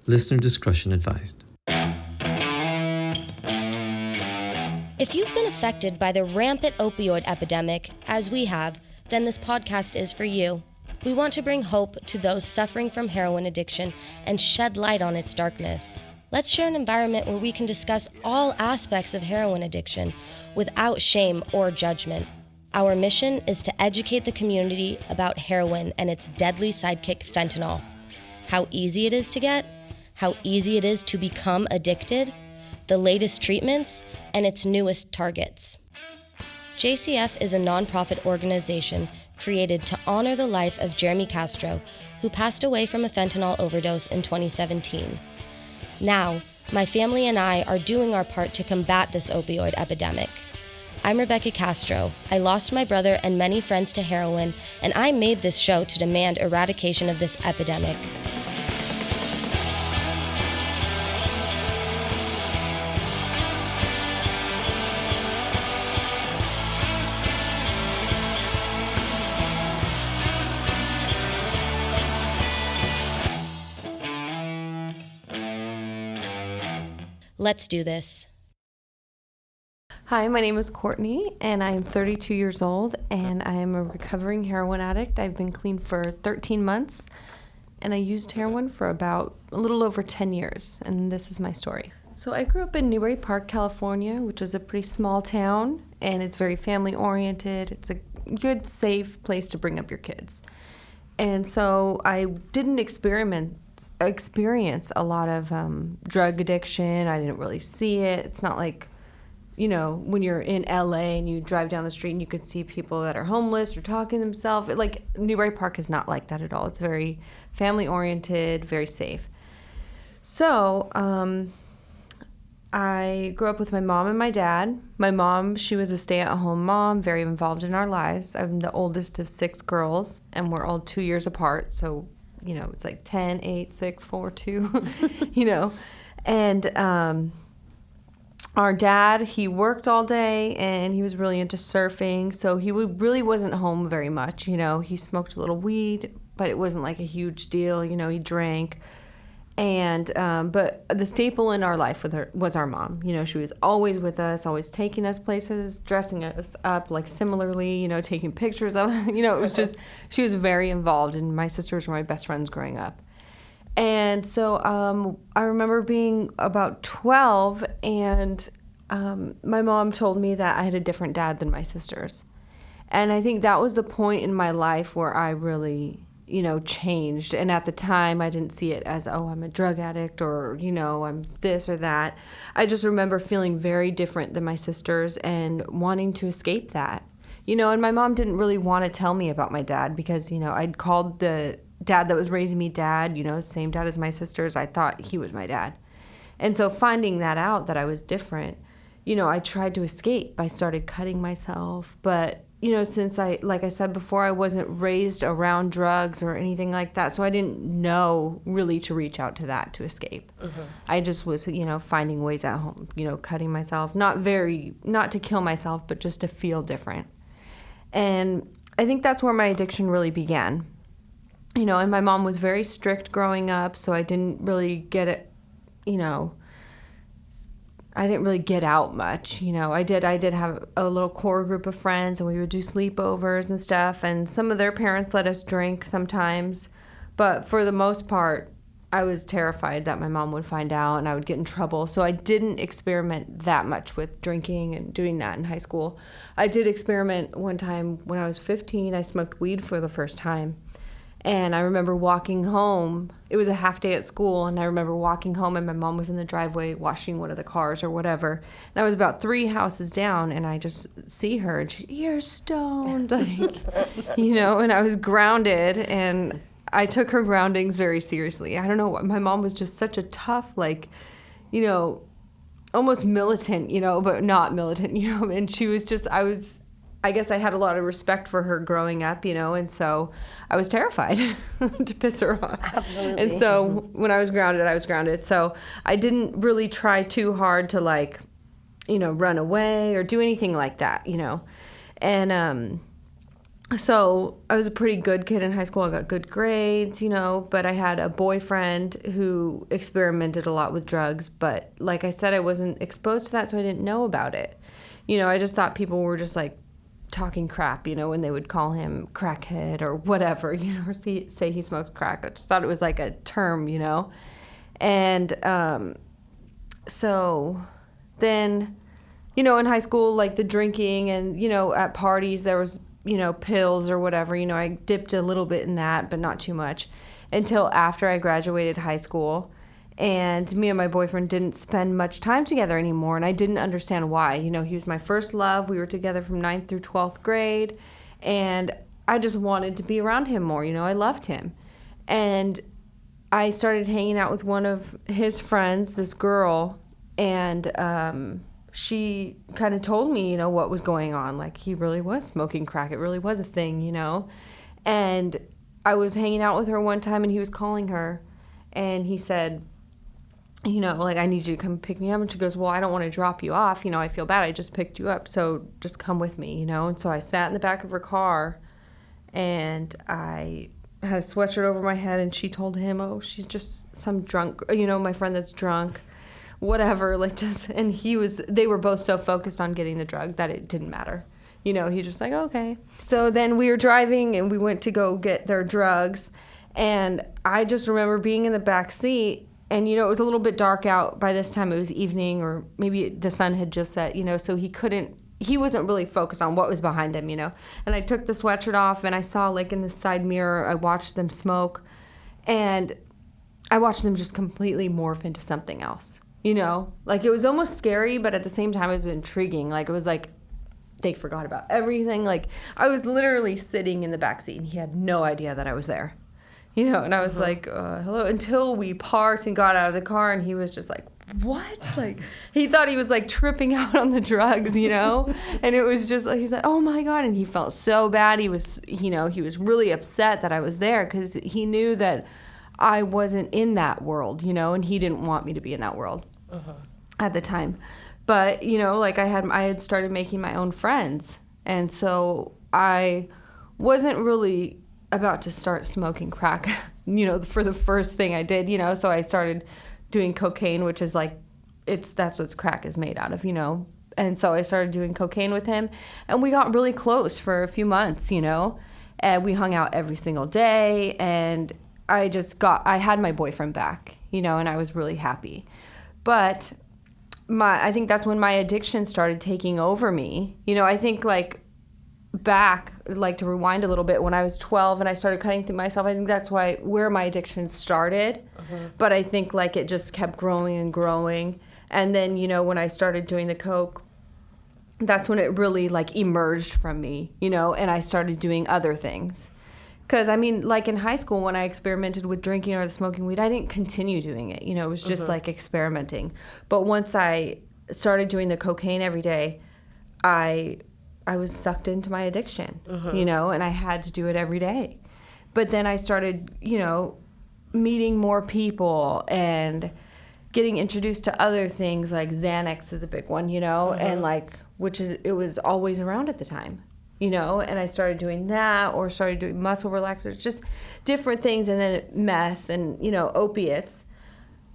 Listener discretion advised. If you've been affected by the rampant opioid epidemic, as we have, then this podcast is for you. We want to bring hope to those suffering from heroin addiction and shed light on its darkness. Let's share an environment where we can discuss all aspects of heroin addiction without shame or judgment. Our mission is to educate the community about heroin and its deadly sidekick, fentanyl. How easy it is to get, how easy it is to become addicted, the latest treatments, and its newest targets. JCF is a nonprofit organization created to honor the life of Jeremy Castro, who passed away from a fentanyl overdose in 2017. Now, my family and I are doing our part to combat this opioid epidemic. I'm Rebecca Castro. I lost my brother and many friends to heroin, and I made this show to demand eradication of this epidemic. Let's do this. Hi, my name is Kourtney, and I'm 32 years old, and I am a recovering heroin addict. I've been clean for 13 months, and I used heroin for about a little over 10 years, and this is my story. So I grew up in Newbury Park, California, which is a pretty small town, and it's very family-oriented. It's a good, safe place to bring up your kids. And so I didn't experience a lot of drug addiction. I didn't really see it. It's not like, when you're in LA and you drive down the street and you can see people that are homeless or talking to themselves. Newbury Park is not like that at all. It's very family oriented, very safe. So I grew up with my mom and my dad. My mom, she was a stay-at-home mom, very involved in our lives. I'm the oldest of 6 girls, and we're all 2 years apart. So it's like 10, 8, 6, 4, 2, And our dad, he worked all day, and he was really into surfing, so he really wasn't home very much. He smoked a little weed, but it wasn't like a huge deal. He drank. And but the staple in our life was our mom. She was always with us, always taking us places, dressing us up similarly, taking pictures of us. It was just, she was very involved, and my sisters were my best friends growing up. And so I remember being about 12, and my mom told me that I had a different dad than my sisters. And I think that was the point in my life where I really changed. And at the time, I didn't see it as, I'm a drug addict or, I'm this or that. I just remember feeling very different than my sisters and wanting to escape that. And my mom didn't really want to tell me about my dad because, I'd called the dad that was raising me dad, same dad as my sisters. I thought he was my dad. And so finding that out, that I was different, I tried to escape. I started cutting myself, but since like I said before, I wasn't raised around drugs or anything like that, so I didn't know really to reach out to that to escape. Mm-hmm. I just was, finding ways at home, cutting myself, not to kill myself, but just to feel different. And I think that's where my addiction really began. And my mom was very strict growing up, so I didn't really get it, I didn't really get out much. I did have a little core group of friends, and we would do sleepovers and stuff, and some of their parents let us drink sometimes, but for the most part, I was terrified that my mom would find out and I would get in trouble, so I didn't experiment that much with drinking and doing that in high school. I did experiment one time when I was 15. I smoked weed for the first time. And I remember walking home. It was a half day at school, and I remember walking home, and my mom was in the driveway washing one of the cars or whatever. And I was about 3 houses down, and I just see her, and you're stoned, and I was grounded, and I took her groundings very seriously. I don't know, my mom was just such a tough, almost militant, but not militant, and she was just, I guess I had a lot of respect for her growing up, and so I was terrified to piss her off. Absolutely. And so when I was grounded. So I didn't really try too hard to run away or do anything like that, And So I was a pretty good kid in high school. I got good grades, but I had a boyfriend who experimented a lot with drugs. But like I said, I wasn't exposed to that, so I didn't know about it. I just thought people were just like talking crap, when they would call him crackhead or whatever, or say he smokes crack. I just thought it was like a term, And so then, in high school, like the drinking and, at parties, there was pills or whatever, I dipped a little bit in that, but not too much until after I graduated high school. And me and my boyfriend didn't spend much time together anymore. And I didn't understand why. He was my first love. We were together from 9th through 12th grade. And I just wanted to be around him more. I loved him. And I started hanging out with one of his friends, this girl. And she kind of told me, what was going on. Like, he really was smoking crack. It really was a thing, And I was hanging out with her one time, and he was calling her. And he said, like, I need you to come pick me up. And she goes, well, I don't want to drop you off. I feel bad. I just picked you up. So just come with me, And so I sat in the back of her car, and I had a sweatshirt over my head. And she told him, oh, she's just some drunk, my friend that's drunk. Whatever, and they were both so focused on getting the drug that it didn't matter. He just like, okay. So then we were driving and we went to go get their drugs. And I just remember being in the back seat and, it was a little bit dark out by this time. It was evening or maybe the sun had just set, so he wasn't really focused on what was behind him, And I took the sweatshirt off and I saw like in the side mirror, I watched them smoke and I watched them just completely morph into something else. Like it was almost scary, but at the same time it was intriguing. Like it was like they forgot about everything. Like I was literally sitting in the backseat and he had no idea that I was there, and I was like, hello, until we parked and got out of the car and he was just like, what? Like he thought he was like tripping out on the drugs, and it was just like, he's like, oh my God. And he felt so bad. He was, he was really upset that I was there because he knew that I wasn't in that world, and he didn't want me to be in that world at the time. But, like I had started making my own friends. And so I wasn't really about to start smoking crack, for the first thing I did, so I started doing cocaine, which is like, that's what crack is made out of, And so I started doing cocaine with him and we got really close for a few months, and we hung out every single day and I had my boyfriend back, and I was really happy. But I think that's when my addiction started taking over me. I think like back, like to rewind a little bit, when I was 12 and I started cutting through myself, I think that's where my addiction started. But I think like it just kept growing and growing. And then, when I started doing the coke, that's when it really like emerged from me, and I started doing other things. Because, like in high school, when I experimented with drinking or smoking weed, I didn't continue doing it. It was just like experimenting. But once I started doing the cocaine every day, I was sucked into my addiction, and I had to do it every day. But then I started, meeting more people and getting introduced to other things, like Xanax is a big one, and like, it was always around at the time. And I started doing that or started doing muscle relaxers, just different things. And then meth and, opiates.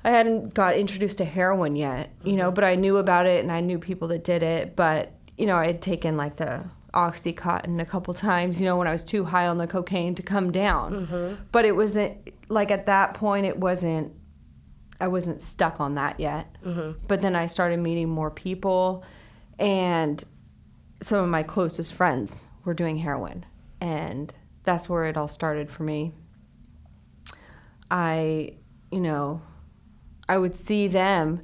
I hadn't got introduced to heroin yet, but I knew about it and I knew people that did it. But, I had taken like the Oxycontin a couple times, when I was too high on the cocaine to come down. But it wasn't, like at that point, I wasn't stuck on that yet. But then I started meeting more people and some of my closest friends were doing heroin, and that's where it all started for me. I would see them,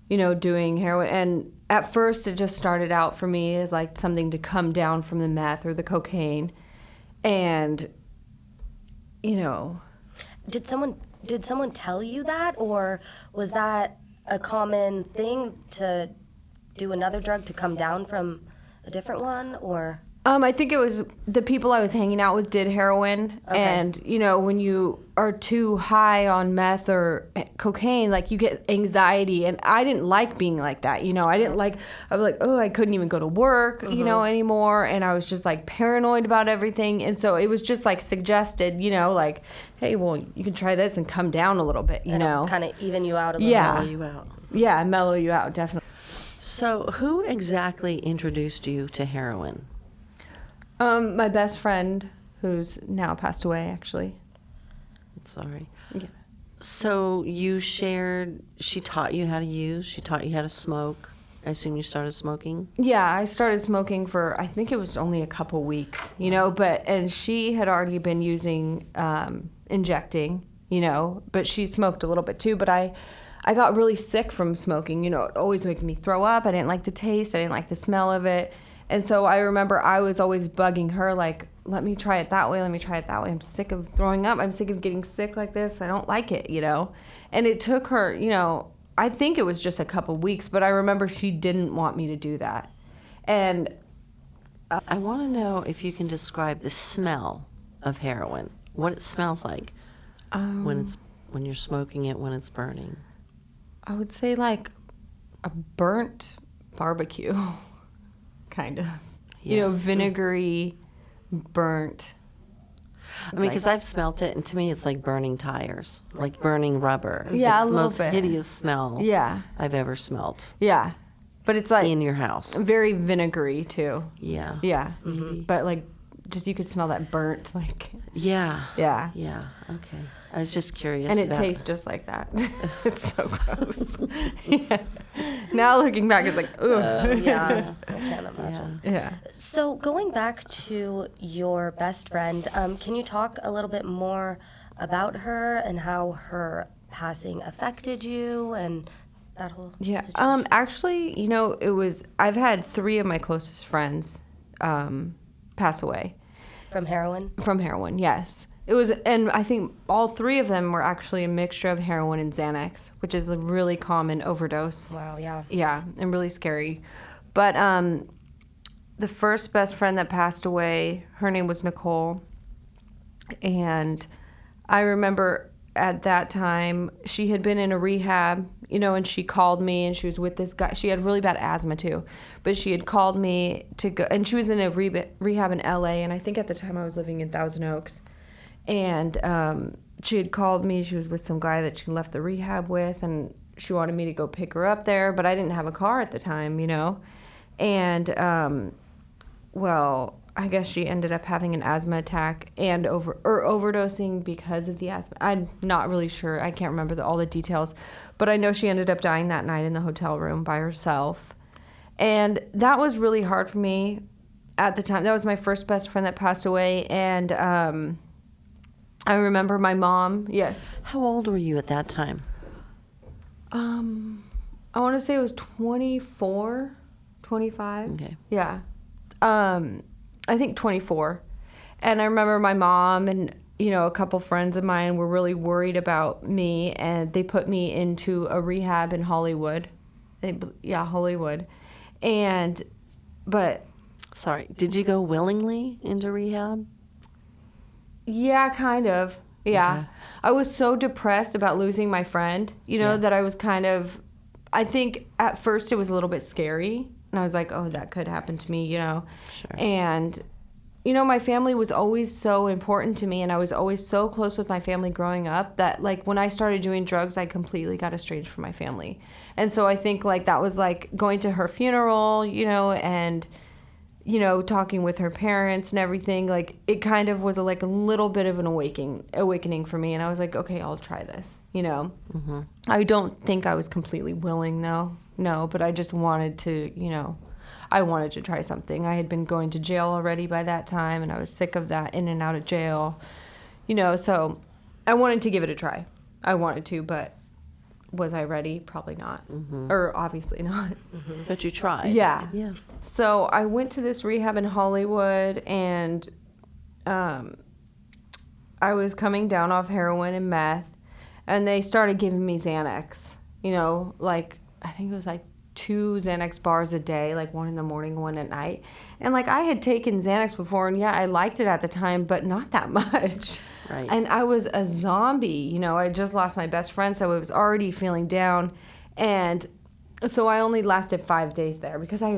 doing heroin, and at first it just started out for me as like something to come down from the meth or the cocaine, and Did someone tell you that, or was that a common thing to do another drug to come down from a different one, or? I think it was the people I was hanging out with did heroin. Okay. And, you know, when you are too high on meth or cocaine, like, you get anxiety. And I didn't like being like that, you know. I was like, oh, I couldn't even go to work, you know, anymore. And I was just, like, paranoid about everything. And so it was just, like, suggested, you know, like, hey, well, you can try this and come down a little bit, you know. Kind of even you out a little. Yeah. Mellow you out. Yeah, mellow you out, definitely. So who exactly introduced you to heroin? My best friend, who's now passed away, actually. Sorry. Yeah. So you shared, she taught you how to use, she taught you how to smoke. I assume you started smoking? Yeah, I started smoking for, I think it was only a couple weeks, you know, and she had already been using, injecting, you know, but she smoked a little bit too, but I got really sick from smoking, you know, it always made me throw up. I didn't like the taste, I didn't like the smell of it. And so I remember I was always bugging her, like, let me try it that way, let me try it that way. I'm sick of throwing up. I'm sick of getting sick like this. I don't like it, you know. And it took her, you know, I think it was just a couple weeks, but I remember she didn't want me to do that. And I want to know if you can describe the smell of heroin, what it smells like when you're smoking it, when it's burning. I would say like a burnt barbecue, kind of. You know, vinegary, burnt. I mean, because I've smelt it, and to me, it's like burning tires, like burning rubber. Yeah, it's a the little most bit. hideous smell Yeah, I've ever smelled yeah. But it's like in your house. very vinegary too. Yeah. Yeah, but like just you could smell that burnt, like, Yeah. yeah. Yeah. Okay. I was just curious. And it about tastes just like that. It's so gross. Yeah. Now looking back, it's like, ugh. Yeah, I can't imagine. Yeah. So going back to your best friend, can you talk a little bit more about her and how her passing affected you and that whole Yeah. situation? Actually, you know, I've had 3 of my closest friends pass away From heroin? from heroin. Yes. It was, and I think all 3 of them were actually a mixture of heroin and Xanax, which is a really common overdose. Wow, yeah. Yeah, and really scary. But the first best friend that passed away, her name was Nicole. And I remember at that time, she had been in a rehab, you know, and she called me and she was with this guy. She had really bad asthma too. But she had called me to go, and she was in a rehab in LA. And I think at the time I was living in Thousand Oaks. And she had called me. She was with some guy that she left the rehab with, and she wanted me to go pick her up there, but I didn't have a car at the time, you know. And, well, I guess she ended up having an asthma attack and overdosing because of the asthma. I'm not really sure. I can't remember all the details, but I know she ended up dying that night in the hotel room by herself. And that was really hard for me at the time. That was my first best friend that passed away, and I remember my mom. Yes. How old were you at that time? I want to say it was 24, 25. Okay. Yeah. I think 24. And I remember my mom and, you know, a couple friends of mine were really worried about me, and they put me into a rehab in Hollywood. Hollywood. But Sorry. Did you go willingly into rehab? yeah, kind of. Yeah. Okay. I was so depressed about losing my friend, you know, that I was kind of, I think at first it was a little bit scary. And I was like, oh, that could happen to me, you know. Sure. And, you know, my family was always so important to me. And I was always so close with my family growing up that, like, when I started doing drugs, I completely got estranged from my family. And so I think, like, that was, like, going to her funeral, you know, and, you know, talking with her parents and everything. Like, it kind of was a little bit of an awakening for me. And I was like, okay, I'll try this, you know. Mm-hmm. I don't think I was completely willing, though. No, but I just wanted to, you know, I wanted to try something. I had been going to jail already by that time, and I was sick of that in and out of jail, you know, so I wanted to give it a try. I wanted to, but was I ready? Probably not. Mm-hmm. Or obviously not. Mm-hmm. But you tried. Yeah. Yeah. So I went to this rehab in Hollywood, and I was coming down off heroin and meth, and they started giving me Xanax, you know, like, I think it was like 2 Xanax bars a day, like one in the morning, one at night. And like I had taken Xanax before, and yeah, I liked it at the time, but not that much. Right. And I was a zombie, you know, I just lost my best friend, so I was already feeling down. And so I only lasted 5 days there because I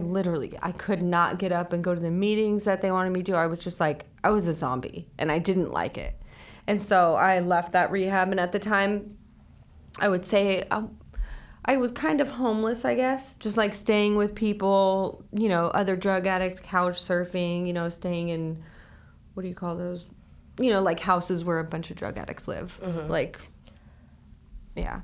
could not get up and go to the meetings that they wanted me to. I was just like, I was a zombie, and I didn't like it. And so I left that rehab, and at the time, I would say I was kind of homeless, I guess, just like staying with people, you know, other drug addicts, couch surfing, you know, staying in, what do you call those? You know, like houses where a bunch of drug addicts live. Like, yeah.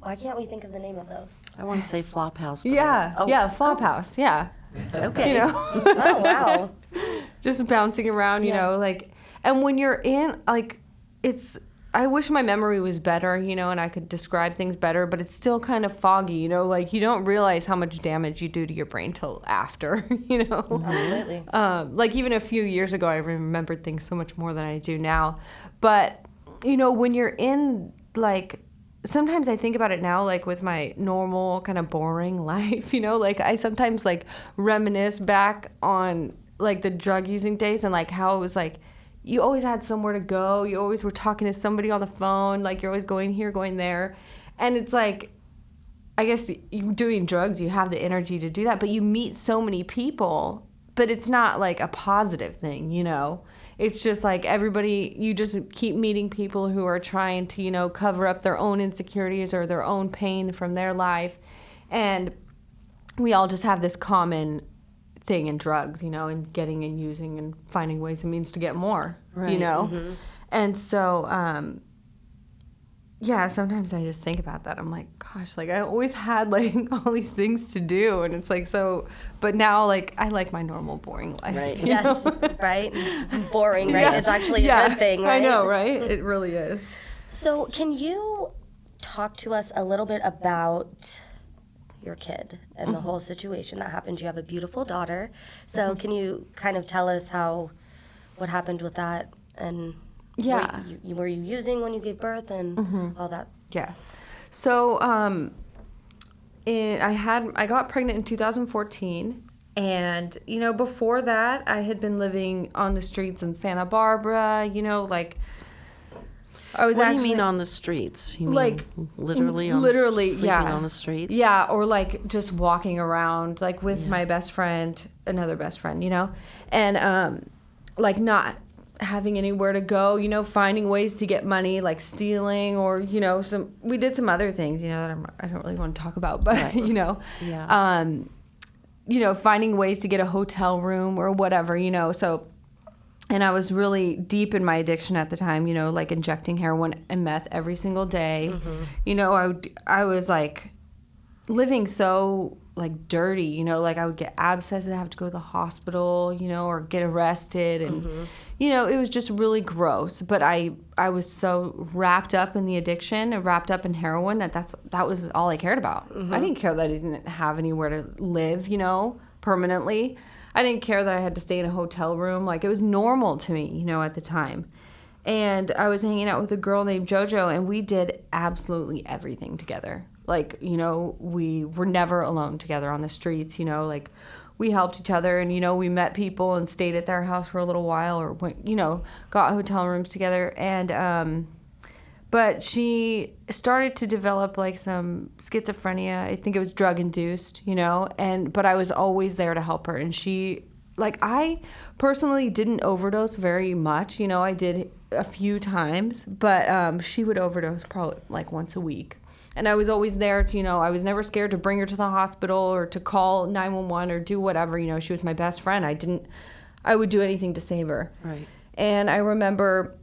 Why can't we think of the name of those? I want to say flop house. but- Yeah, Oh, yeah, flop house, yeah. Okay. You know? Oh, wow. Just bouncing around, you know, like, and when you're in, like, I wish my memory was better, you know, and I could describe things better, but it's still kind of foggy, you know, like you don't realize how much damage you do to your brain till after, you know. Absolutely. Like even a few years ago, I remembered things so much more than I do now. But, you know, when you're in, like, sometimes I think about it now, like with my normal kind of boring life, you know, like I sometimes like reminisce back on like the drug using days and like how it was like, you always had somewhere to go. You always were talking to somebody on the phone. Like you're always going here, going there. And it's like, I guess you doing drugs, you have the energy to do that, but you meet so many people, but it's not like a positive thing, you know? It's just like everybody, you just keep meeting people who are trying to, you know, cover up their own insecurities or their own pain from their life. And we all just have this common thing in drugs, you know, and getting and using and finding ways and means to get more, Right. you know? And so, yeah, sometimes I just think about that. I'm like, gosh, like I always had like all these things to do. And it's like, so, but now like I like my normal boring life. Right. you Yes, know? right? Boring, right? Yeah. It's actually a Yeah, good thing, right? I know, right? It really is. So can you talk to us a little bit about your kid and the whole situation that happened? You have a beautiful daughter. So can you kind of tell us what happened with that and Yeah. were you using when you gave birth and all that? Yeah. So, I got pregnant in 2014, and you know, before that, I had been living on the streets in Santa Barbara. You know, like I was. What do you actually, mean on the streets? You mean like literally sleeping yeah, on the streets? Yeah, or like just walking around, like with my best friend, another best friend, you know, and like not having anywhere to go, you know, finding ways to get money, like stealing, or you know, we did some other things, you know, that I don't really want to talk about, but you know, you know, finding ways to get a hotel room or whatever, you know, so. And I was really deep in my addiction at the time, you know, like injecting heroin and meth every single day. You know, I was like living so like dirty, you know, like I would get abscesses and have to go to the hospital, you know, or get arrested. And, you know, it was just really gross. But I was so wrapped up in the addiction and wrapped up in heroin that was all I cared about. I didn't care that I didn't have anywhere to live, you know, permanently. I didn't care that I had to stay in a hotel room. Like, it was normal to me, you know, at the time. And I was hanging out with a girl named Jojo, and we did absolutely everything together. Like, you know, we were never alone together on the streets, you know, like, we helped each other, and, you know, we met people and stayed at their house for a little while, or went, you know, got hotel rooms together. And, but she started to develop like some schizophrenia. I think it was drug induced, you know, but I was always there to help her. And she, like, I personally didn't overdose very much, you know, I did a few times, but she would overdose probably like once a week. And I was always there to, you know, I was never scared to bring her to the hospital or to call 911 or do whatever, you know, she was my best friend. I would do anything to save her. Right. And I remember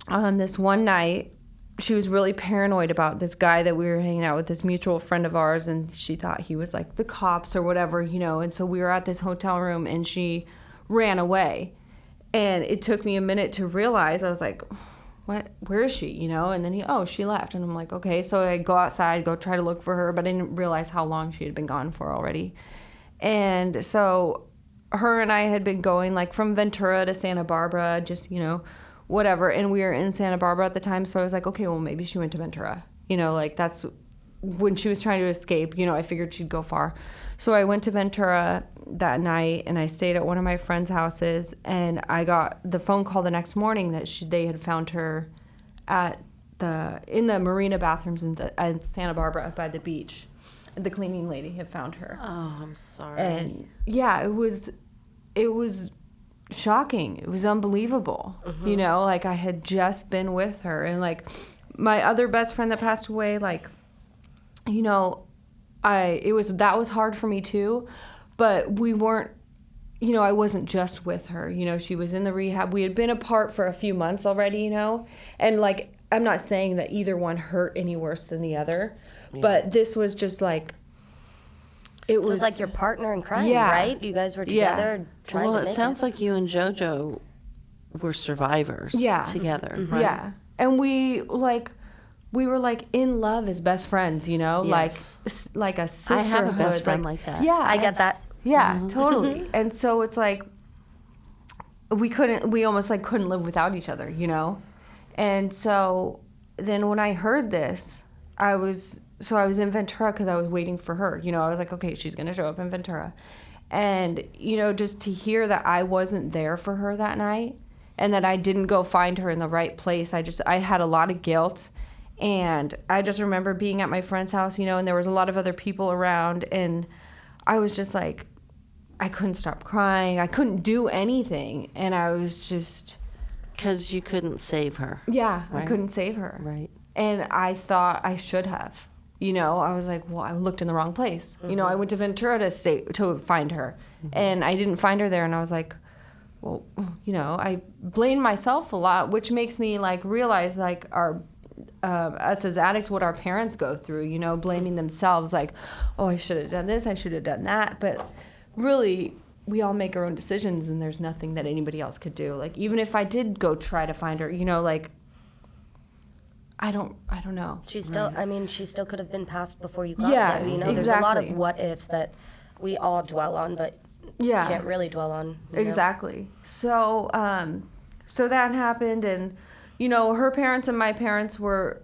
on this one night, she was really paranoid about this guy that we were hanging out with, this mutual friend of ours, and she thought he was like the cops or whatever, you know. And so we were at this hotel room, and she ran away. And it took me a minute to realize. I was like, what? Where is she? You know? And then she left. And I'm like, okay. So I go outside, go try to look for her, but I didn't realize how long she had been gone for already. And so her and I had been going like from Ventura to Santa Barbara, just, you know, whatever. And we were in Santa Barbara at the time. So I was like, okay, well, maybe she went to Ventura. You know, like that's when she was trying to escape, you know, I figured she'd go far. So I went to Ventura that night, and I stayed at one of my friends' houses, and I got the phone call the next morning that they had found her in the marina bathrooms in Santa Barbara by the beach. The cleaning lady had found her. Oh, I'm sorry. And yeah, it was shocking. It was unbelievable. You know, like I had just been with her, and like my other best friend that passed away, like, you know, that was hard for me too, but we weren't, you know, I wasn't just with her. You know, she was in the rehab. We had been apart for a few months already, you know, and like, I'm not saying that either one hurt any worse than the other, but this was just like, it was like your partner in crime, Yeah. right? You guys were together trying Well, to it make sounds like you and Jojo were survivors together, right? Yeah. And we were like in love as best friends, you know, Yes. like a sisterhood. I have a best friend like that. Yeah, I get that. Yeah, totally. And so it's like we almost like couldn't live without each other, you know. And so then when I heard this, I was in Ventura because I was waiting for her. You know, I was like, okay, she's gonna show up in Ventura, and you know, just to hear that I wasn't there for her that night, and that I didn't go find her in the right place, I had a lot of guilt. And I just remember being at my friend's house, you know, and there was a lot of other people around, and I was just like, I couldn't stop crying. I couldn't do anything, and I was just... Because you couldn't save her. Yeah, Right. I couldn't save her. Right. And I thought I should have. You know, I was like, well, I looked in the wrong place. You know, I went to Ventura to find her, and I didn't find her there, and I was like, well, you know, I blame myself a lot, which makes me, like, realize, like, us as addicts, what our parents go through, you know, blaming themselves, like, oh, I should have done this, I should have done that. But really, we all make our own decisions, and there's nothing that anybody else could do. Like, even if I did go try to find her, you know, like, I don't know. She still, I mean, she still could have been passed before you got Yeah, there. You know, there's a lot of exactly. what ifs that we all dwell on, but Yeah. can't really dwell on. You know? Exactly. So, so that happened, and you know, her parents and my parents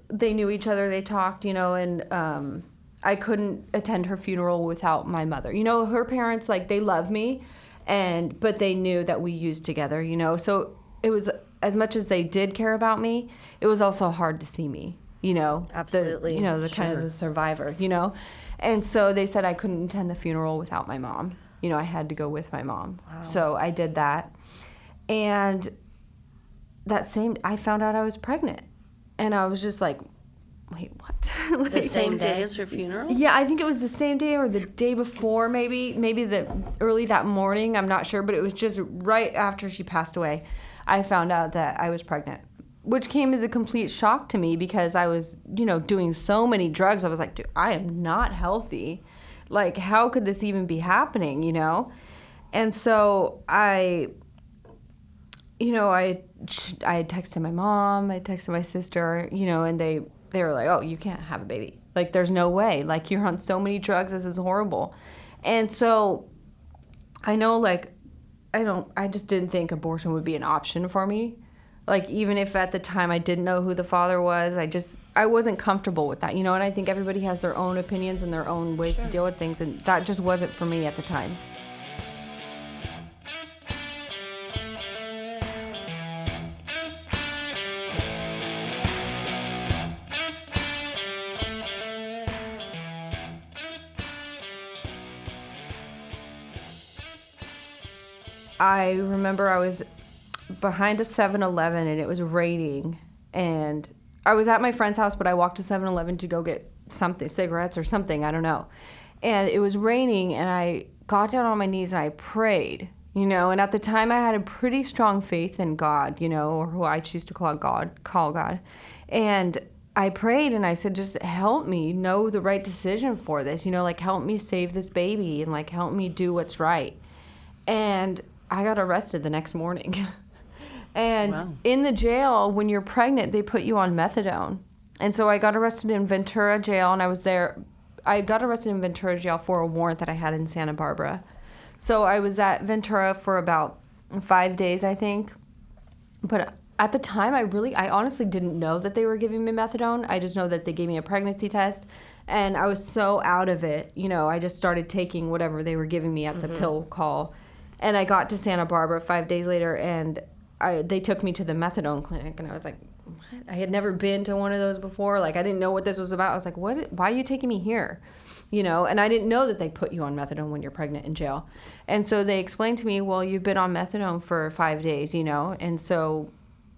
they knew each other. They talked, you know, and I couldn't attend her funeral without my mother. You know, her parents, like, they love me, but they knew that we used together. You know, so it was, as much as they did care about me, it was also hard to see me. You know, Absolutely. the kind of the survivor. You know, and so they said I couldn't attend the funeral without my mom. You know, I had to go with my mom. Wow. So I did that. And I found out I was pregnant. And I was just like, wait, what? Like, The same Day day. as her funeral? yeah, I think it was the same day or the day before, maybe early that morning. I'm not sure, but it was just right after she passed away. I found out that I was pregnant, which came as a complete shock to me because I was, you know, doing so many drugs. I was like, dude, I am not healthy. Like, how could this even be happening, you know? And so I had texted my mom, I texted my sister, you know, and they were like, oh, you can't have a baby. Like, there's no way. Like, you're on so many drugs, this is horrible. And so I know, like, I just didn't think abortion would be an option for me. Like, even if at the time I didn't know who the father was, I wasn't comfortable with that, you know, and I think everybody has their own opinions and their own ways to deal with things, and that just wasn't for me at the time. I remember I was behind a 7-Eleven and it was raining, and I was at my friend's house, but I walked to 7-Eleven to go get something, cigarettes or something, I don't know. And it was raining, and I got down on my knees and I prayed, you know, and at the time I had a pretty strong faith in God, you know, or who I choose to call God. And I prayed and I said, just help me know the right decision for this, you know, like, help me save this baby and, like, help me do what's right. And I got arrested the next morning. And Wow. in the jail, when you're pregnant, they put you on methadone. And so I got arrested in Ventura jail, and I got arrested in Ventura jail for a warrant that I had in Santa Barbara. So I was at Ventura for about 5 days, I think. But at the time, I honestly didn't know that they were giving me methadone. I just know that they gave me a pregnancy test, and I was so out of it. I just started taking whatever they were giving me at the pill call, and I got to Santa Barbara 5 days later, and they took me to the methadone clinic, and I was like, what? I had never been to one of those before. Like, I didn't know what this was about. I was like, what? Why are you taking me here? And I didn't know that they put you on methadone when you're pregnant in jail. And so they explained to me, well, you've been on methadone for 5 days, and so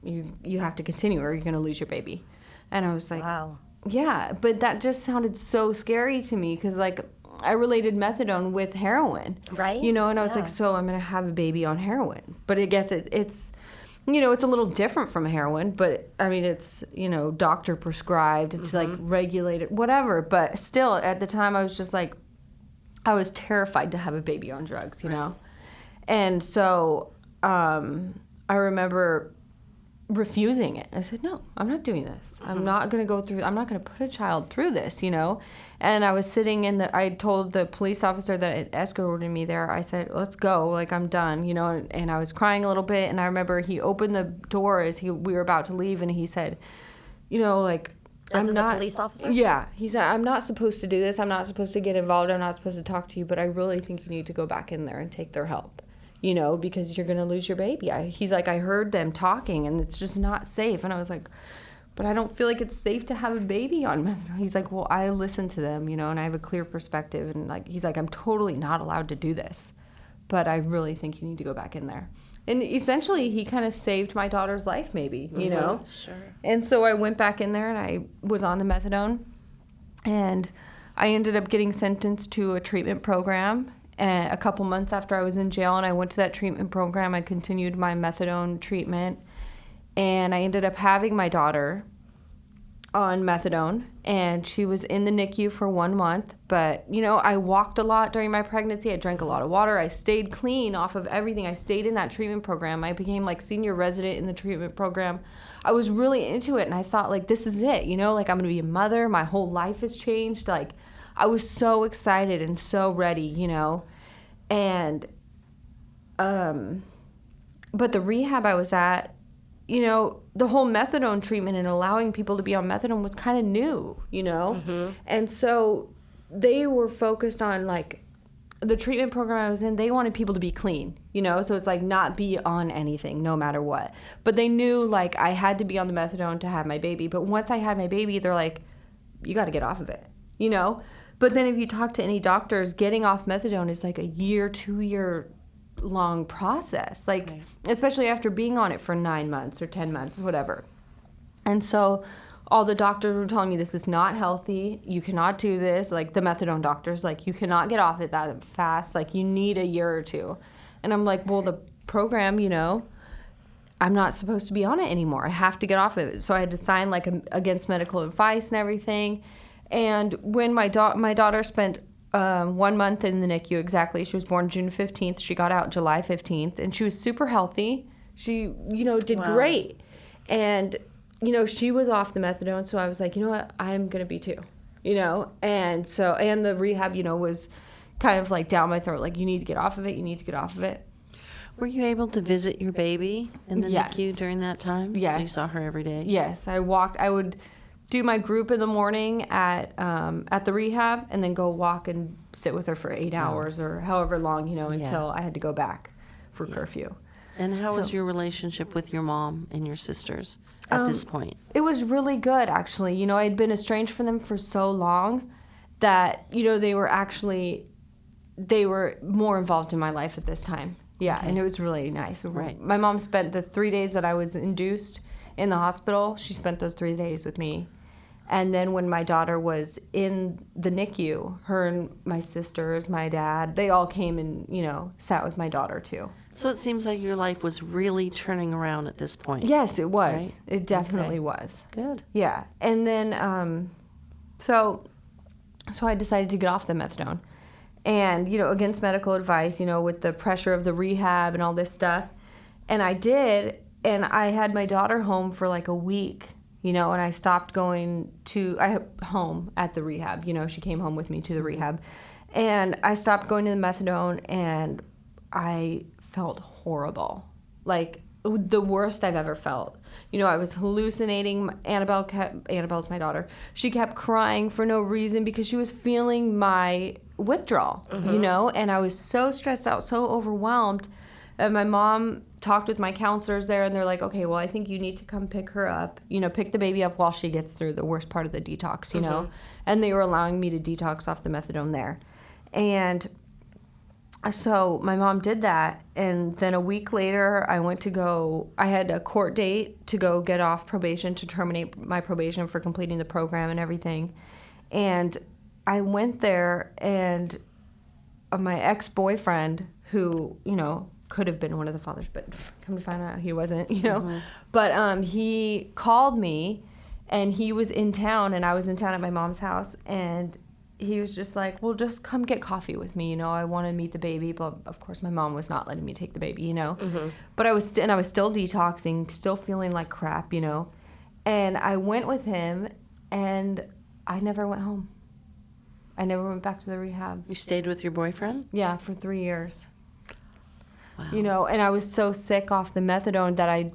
you have to continue or you're going to lose your baby. And I was like, wow. Yeah, but that just sounded so scary to me because, like, I related methadone with heroin. Right. And I was like, so I'm going to have a baby on heroin. But I guess it's it's a little different from heroin, but I mean, it's, doctor prescribed, it's like regulated, whatever. But still, at the time, I was just like, I was terrified to have a baby on drugs, And so I remember refusing it. I said, no, I'm not doing this. I'm not going to put a child through this, And I was sitting I told the police officer that had escorted me there, I said, let's go, like, I'm done, and I was crying a little bit, and I remember he opened the door as we were about to leave, and he said, like, I'm not a police officer? Yeah. He said, I'm not supposed to do this. I'm not supposed to get involved. I'm not supposed to talk to you, but I really think you need to go back in there and take their help. Because you're going to lose your baby. He's like, I heard them talking, and it's just not safe. And I was like, but I don't feel like it's safe to have a baby on methadone. He's like, well, I listen to them, and I have a clear perspective. And, like, he's like, I'm totally not allowed to do this, but I really think you need to go back in there. And essentially, he kind of saved my daughter's life, maybe, Sure. And so I went back in there, and I was on the methadone, and I ended up getting sentenced to a treatment program. And a couple months after I was in jail and I went to that treatment program, I continued my methadone treatment. And I ended up having my daughter on methadone. And she was in the NICU for 1 month. But, I walked a lot during my pregnancy. I drank a lot of water. I stayed clean off of everything. I stayed in that treatment program. I became, like, senior resident in the treatment program. I was really into it. And I thought, like, this is it. Like, I'm going to be a mother. My whole life has changed. Like, I was so excited and so ready, and, but the rehab I was at, the whole methadone treatment and allowing people to be on methadone was kind of new, and so they were focused on, like, the treatment program I was in, they wanted people to be clean, so it's like not be on anything, no matter what, but they knew, like, I had to be on the methadone to have my baby, but once I had my baby, they're like, you got to get off of it, But then if you talk to any doctors, getting off methadone is like a 2-year long process, like, especially after being on it for 9 months or 10 months, whatever. And so all the doctors were telling me this is not healthy. You cannot do this. Like, the methadone doctors, like, you cannot get off it that fast. Like, you need a year or two. And I'm like, well, the program, I'm not supposed to be on it anymore. I have to get off of it. So I had to sign, like, against medical advice and everything. And when my daughter spent 1 month in the NICU, exactly, she was born June 15th. She got out July 15th, and she was super healthy. She, did great. And, she was off the methadone, so I was like, you know what, I'm going to be too, And so, and the rehab, was kind of like down my throat, like, you need to get off of it, you need to get off of it. Were you able to visit your baby in the Yes. NICU during that time? Yes. So you saw her every day? Yes, I would do my group in the morning at the rehab, and then go walk and sit with her for 8 hours or however long, until I had to go back for curfew. And how was your relationship with your mom and your sisters at this point? It was really good, actually. I'd been estranged from them for so long that, they were more involved in my life at this time. Yeah, and it was really nice. Right. My mom spent the 3 days that I was induced in the hospital, she spent those 3 days with me. And then when my daughter was in the NICU, her and my sisters, my dad, they all came and, sat with my daughter too. So it seems like your life was really turning around at this point. Yes, it was. Right? It definitely was. Good. Yeah. And then, so I decided to get off the methadone. And, against medical advice, with the pressure of the rehab and all this stuff. And I did, and I had my daughter home for like a week. And I stopped going home at the rehab. She came home with me to the rehab. And I stopped going to the methadone, and I felt horrible. Like the worst I've ever felt. You know, I was hallucinating. Annabelle's my daughter. She kept crying for no reason because she was feeling my withdrawal, you know, and I was so stressed out, so overwhelmed. And my mom talked with my counselors there, and they're like, okay, well, I think you need to come pick her up, you know, pick the baby up while she gets through the worst part of the detox, you know. And they were allowing me to detox off the methadone there. And so my mom did that, and then a week later I had a court date to go get off probation, to terminate my probation for completing the program and everything. And I went there, and my ex-boyfriend, who, you know, could have been one of the fathers, but come to find out he wasn't, you know. But he called me, and he was in town, and I was in town at my mom's house, and he was just like, well, just come get coffee with me, you know, I want to meet the baby. But of course my mom was not letting me take the baby, you know. But I was still detoxing, still feeling like crap, you know. And I went with him, and I never went home. I never went back to the rehab. You stayed with your boyfriend? Yeah, for 3 years. Wow. You know, and I was so sick off the methadone that I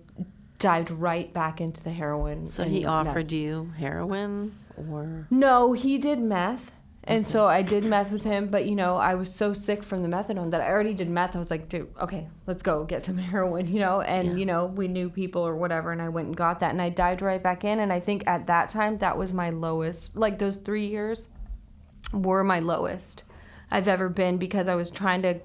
dived right back into the heroin. So he offered you heroin, or? No, he did meth. And so I did meth with him, but, you know, I was so sick from the methadone that I already did meth. I was like, dude, okay, let's go get some heroin, you know. And, you know, we knew people or whatever, and I went and got that. And I dived right back in. And I think at that time, that was my lowest. Like, those 3 years were my lowest I've ever been, because I was trying to,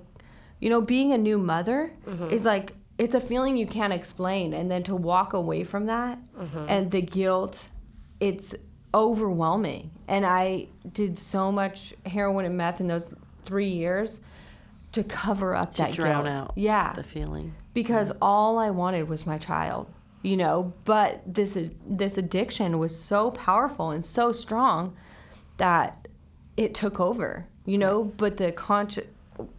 you know, being a new mother is like, it's a feeling you can't explain. And then to walk away from that and the guilt, it's overwhelming. And I did so much heroin and meth in those 3 years to cover up that guilt. To drown out the feeling. Because all I wanted was my child, you know. But this addiction was so powerful and so strong that it took over, you know. But the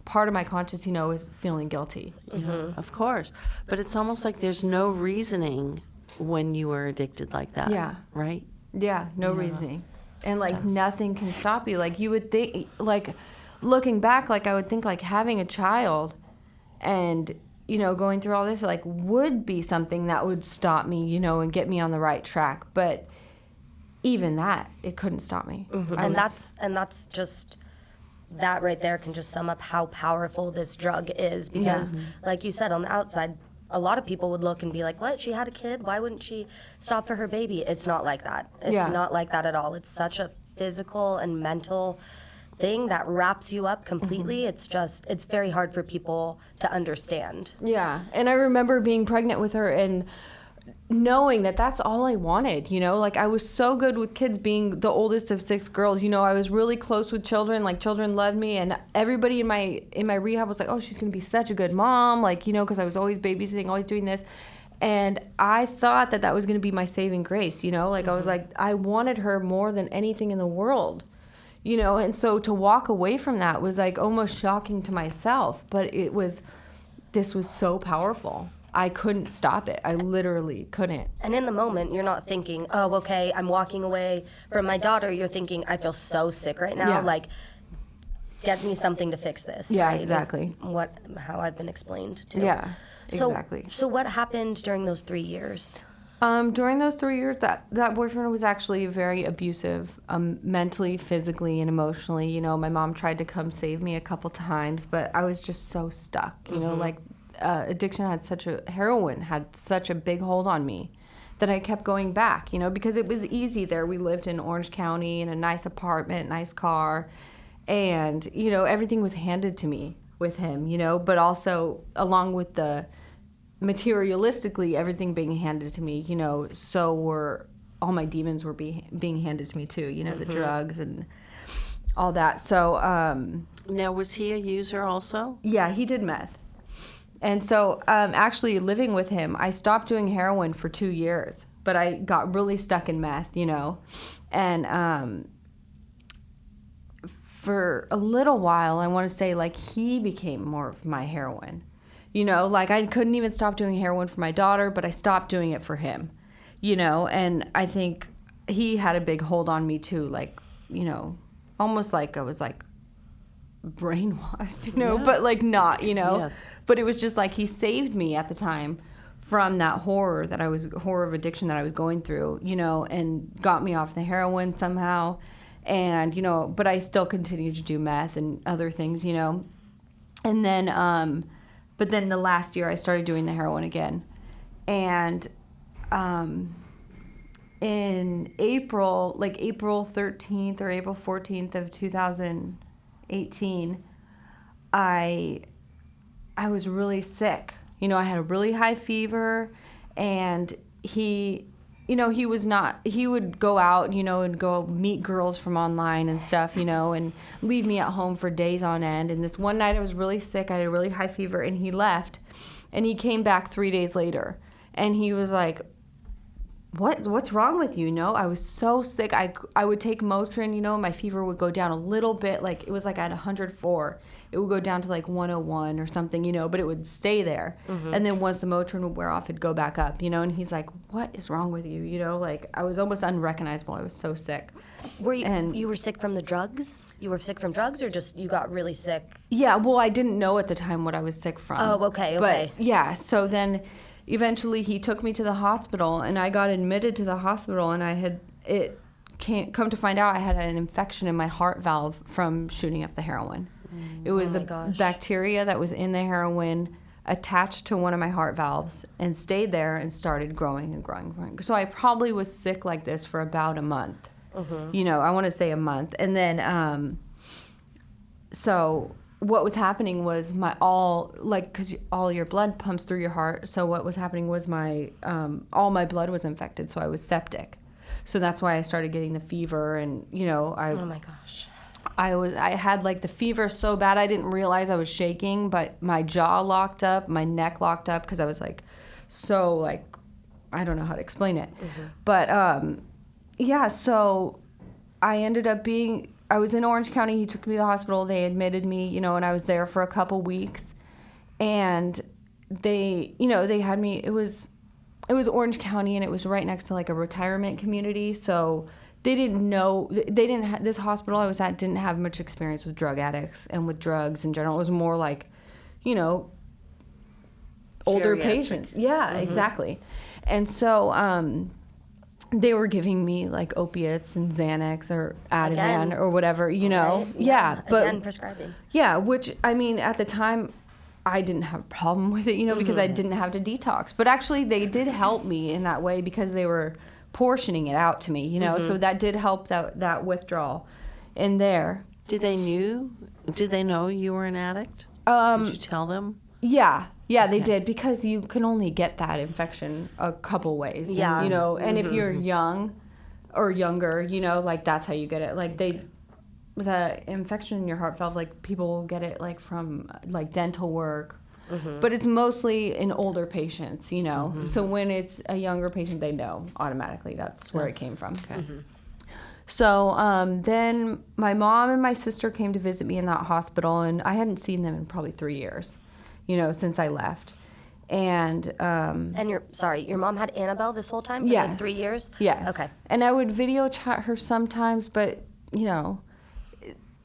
part of my conscience, you know, is feeling guilty. Yeah, of course. But it's almost like there's no reasoning when you were addicted like that. Yeah. Right? Yeah, no reasoning. And, like, nothing can stop you. Like, you would think, like, looking back, like, I would think, like, having a child and, you know, going through all this, like, would be something that would stop me, you know, and get me on the right track. But even that, it couldn't stop me. And that's just, that right there can just sum up how powerful this drug is. Because, like you said, on the outside, a lot of people would look and be like, what, she had a kid? Why wouldn't she stop for her baby? It's not like that. It's not like that at all. It's such a physical and mental thing that wraps you up completely. It's very hard for people to understand. Yeah, and I remember being pregnant with her and knowing that that's all I wanted, you know. Like, I was so good with kids, being the oldest of 6 girls, you know. I was really close with children, like, children loved me, and everybody in my rehab was like, oh, she's gonna be such a good mom, like, you know, because I was always babysitting, always doing this. And I thought that was gonna be my saving grace, you know. Like, I was like, I wanted her more than anything in the world, you know. And so to walk away from that was like almost shocking to myself, but this was so powerful. I couldn't stop it. I literally couldn't. And in the moment, you're not thinking, oh, okay, I'm walking away from my daughter. You're thinking, I feel so sick right now. Like, get me something to fix this. Yeah, right? exactly. How I've been explained to. Yeah, exactly. So what happened during those 3 years? During those 3 years, that boyfriend was actually very abusive, mentally, physically, and emotionally. You know, my mom tried to come save me a couple times, but I was just so stuck, you know, like, heroin had such a big hold on me that I kept going back, you know, because it was easy there. We lived in Orange County in a nice apartment, nice car, and, you know, everything was handed to me with him, you know, but also along with the materialistically everything being handed to me, you know, so were all my demons were being handed to me too, you know, the drugs and all that. So now, was he a user also? Yeah, he did meth. And so actually living with him, I stopped doing heroin for 2 years, but I got really stuck in meth, you know. And for a little while, I want to say, like, he became more of my heroin. You know, like, I couldn't even stop doing heroin for my daughter, but I stopped doing it for him, you know. And I think he had a big hold on me too, like, you know, almost like I was like brainwashed, you know, but like not, you know. Yes. But it was just like he saved me at the time from that horror of addiction that I was going through, you know, and got me off the heroin somehow. And, you know, but I still continued to do meth and other things, you know. And then, but then the last year I started doing the heroin again. And in April, like April 13th or April 14th of 2018, I was really sick. You know, I had a really high fever, and he would go out, you know, and go meet girls from online and stuff, you know, and leave me at home for days on end. And this one night I was really sick. I had a really high fever, and he left, and he came back 3 days later, and he was like, what's wrong with you? You know, I was so sick. I would take Motrin, you know, my fever would go down a little bit. Like, it was like at 104. It would go down to like 101 or something, you know, but it would stay there. Mm-hmm. And then once the Motrin would wear off, it'd go back up, you know. And he's like, what is wrong with you? You know, like, I was almost unrecognizable. I was so sick. You were sick from the drugs? You were sick from drugs, or just you got really sick? Yeah, well, I didn't know at the time what I was sick from. Oh, okay. But yeah, so then eventually he took me to the hospital, and I got admitted to the hospital, and come to find out I had an infection in my heart valve from shooting up the heroin. It was bacteria that was in the heroin attached to one of my heart valves and stayed there and started growing and growing and growing. So I probably was sick like this for about a month. Mm-hmm. You know, I want to say a month. And then, so what was happening was because all your blood pumps through your heart. So what was happening was all my blood was infected. So I was septic. So that's why I started getting the fever, and, you know, oh my gosh. I had like the fever so bad I didn't realize I was shaking, but my jaw locked up, my neck locked up, because I was like so like, I don't know how to explain it. Mm-hmm. But yeah, so I ended up I was in Orange County. He took me to the hospital. They admitted me, you know, and I was there for a couple weeks, and they had me. It was Orange County, and it was right next to like a retirement community, so they didn't know, this hospital I was at didn't have much experience with drug addicts and with drugs in general. It was more like, you know, older patients. Yeah, mm-hmm. Exactly. And so they were giving me like opiates and Xanax or Ativan or whatever, you know. Right? Yeah. But again, prescribing. Yeah, which, I mean, at the time, I didn't have a problem with it, you know, because I didn't have to detox. But actually, they did help me in that way because they were portioning it out to me, you know, so that did help that withdrawal in there. Did they know you were an addict? Did you tell them? Yeah, they did, because you can only get that infection a couple ways. Yeah. And, you know, and if you're young or younger, you know, like, that's how you get it. Like, the infection in your heart valve, like, people will get it like from like dental work. Mm-hmm. But it's mostly in older patients, you know. Mm-hmm. So when it's a younger patient, they know automatically that's where it came from. Okay. Mm-hmm. So then my mom and my sister came to visit me in that hospital, and I hadn't seen them in probably 3 years, you know, since I left. And your mom had Annabelle this whole time for yes. like 3 years? Yes. Okay. And I would video chat her sometimes, but, you know,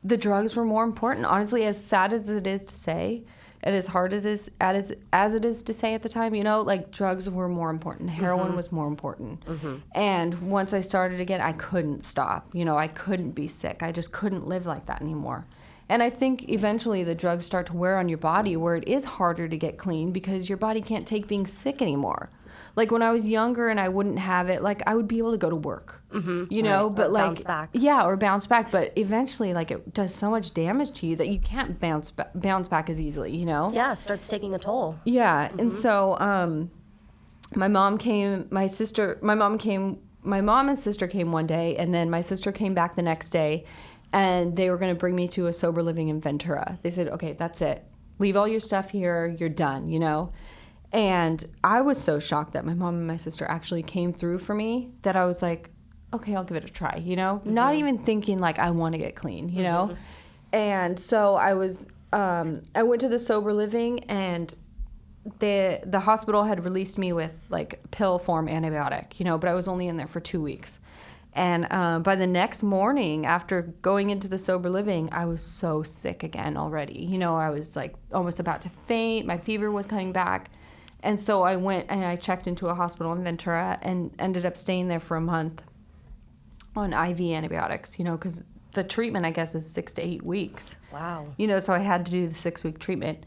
the drugs were more important. Honestly, as sad as it is to say, and as hard as it is to say at the time, you know, like, drugs were more important. Heroin was more important. Mm-hmm. And once I started again, I couldn't stop. You know, I couldn't be sick. I just couldn't live like that anymore. And I think eventually the drugs start to wear on your body, where it is harder to get clean because your body can't take being sick anymore. Like, when I was younger and I wouldn't have it, like, I would be able to go to work, you know, but like, bounce back. Yeah, or bounce back. But eventually, like, it does so much damage to you that you can't bounce back as easily, you know? Yeah, it starts taking a toll. Yeah. Mm-hmm. And so my mom and sister came one day, and then my sister came back the next day, and they were going to bring me to a sober living in Ventura. They said, okay, that's it. Leave all your stuff here. You're done, you know? And I was so shocked that my mom and my sister actually came through for me that I was like, okay, I'll give it a try, you know? Mm-hmm. Not even thinking like I want to get clean, you know? Mm-hmm. And so I went to the sober living, and the hospital had released me with like pill form antibiotic, you know, but I was only in there for 2 weeks. And by the next morning, after going into the sober living, I was so sick again already. You know, I was like almost about to faint. My fever was coming back. And so I went and I checked into a hospital in Ventura and ended up staying there for a month on IV antibiotics, because the treatment, I guess, is 6 to 8 weeks. Wow. So I had to do the 6-week treatment.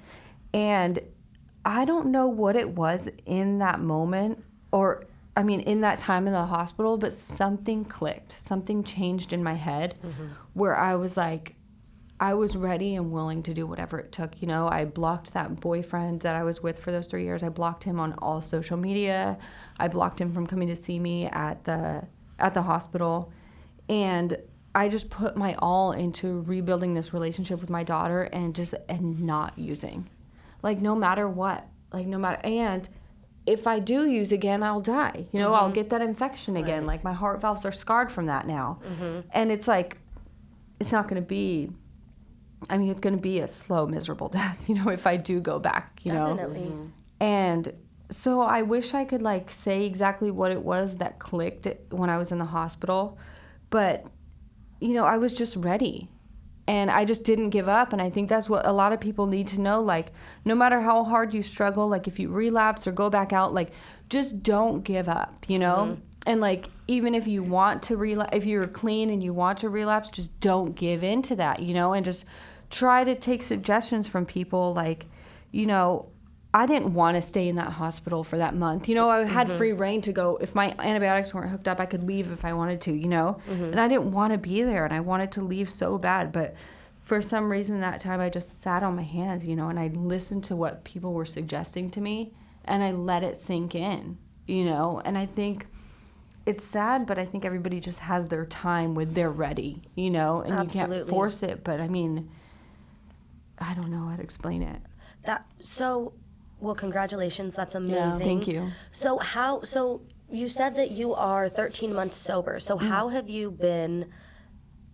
And I don't know what it was in that moment in that time in the hospital, but something clicked. Something changed in my head where I was like, I was ready and willing to do whatever it took. I blocked that boyfriend that I was with for those 3 years. I blocked him on all social media. I blocked him from coming to see me at the hospital. And I just put my all into rebuilding this relationship with my daughter and not using. Like, no matter what. And if I do use again, I'll die. I'll get that infection again. Right. Like, my heart valves are scarred from that now. And it's like, it's not going to be, it's going to be a slow, miserable death, if I do go back, Definitely. And so I wish I could, say exactly what it was that clicked when I was in the hospital. But, I was just ready. And I just didn't give up. And I think that's what a lot of people need to know. Like, no matter how hard you struggle, if you relapse or go back out, just don't give up, And, even if you want to relapse, if you're clean and you want to relapse, just don't give in to that, and just try to take suggestions from people. I didn't want to stay in that hospital for that month. I had free reign to go. If my antibiotics weren't hooked up, I could leave if I wanted to, And I didn't want to be there, and I wanted to leave so bad. But for some reason that time, I just sat on my hands, and I listened to what people were suggesting to me, and I let it sink in, And I think it's sad, but I think everybody just has their time when they're ready, And Absolutely. You can't force it. But, I don't know how to explain it. Well, congratulations. That's amazing. Yeah, thank you. So you said that you are 13 months sober. So how have you been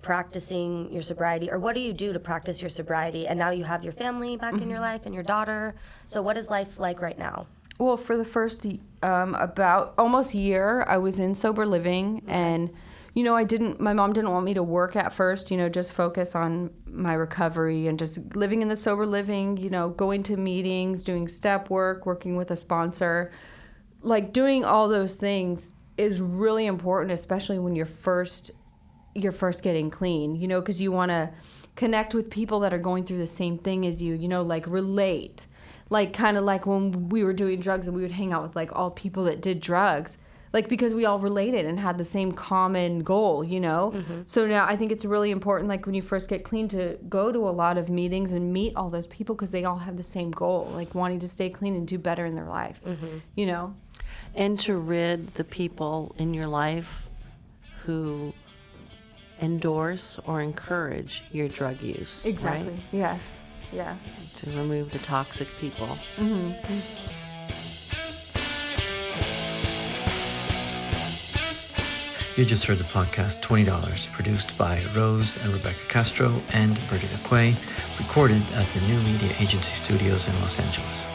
practicing your sobriety, or what do you do to practice your sobriety? And now you have your family back in your life and your daughter. So what is life like right now? Well, for the first about almost year, I was in sober living, and my mom didn't want me to work at first, just focus on my recovery and just living in the sober living, going to meetings, doing step work, working with a sponsor. Doing all those things is really important, especially when you're first getting clean, because you want to connect with people that are going through the same thing as you, relate. Kind of like when we were doing drugs and we would hang out with all people that did drugs. Because we all related and had the same common goal, So now I think it's really important, when you first get clean, to go to a lot of meetings and meet all those people, because they all have the same goal, wanting to stay clean and do better in their life, And to rid the people in your life who endorse or encourage your drug use. Exactly. Right? Yes. Yeah. To remove the toxic people. You just heard the podcast $20, produced by Rose and Rebecca Castro and Bertie McQuay, recorded at the New Media Agency Studios in Los Angeles.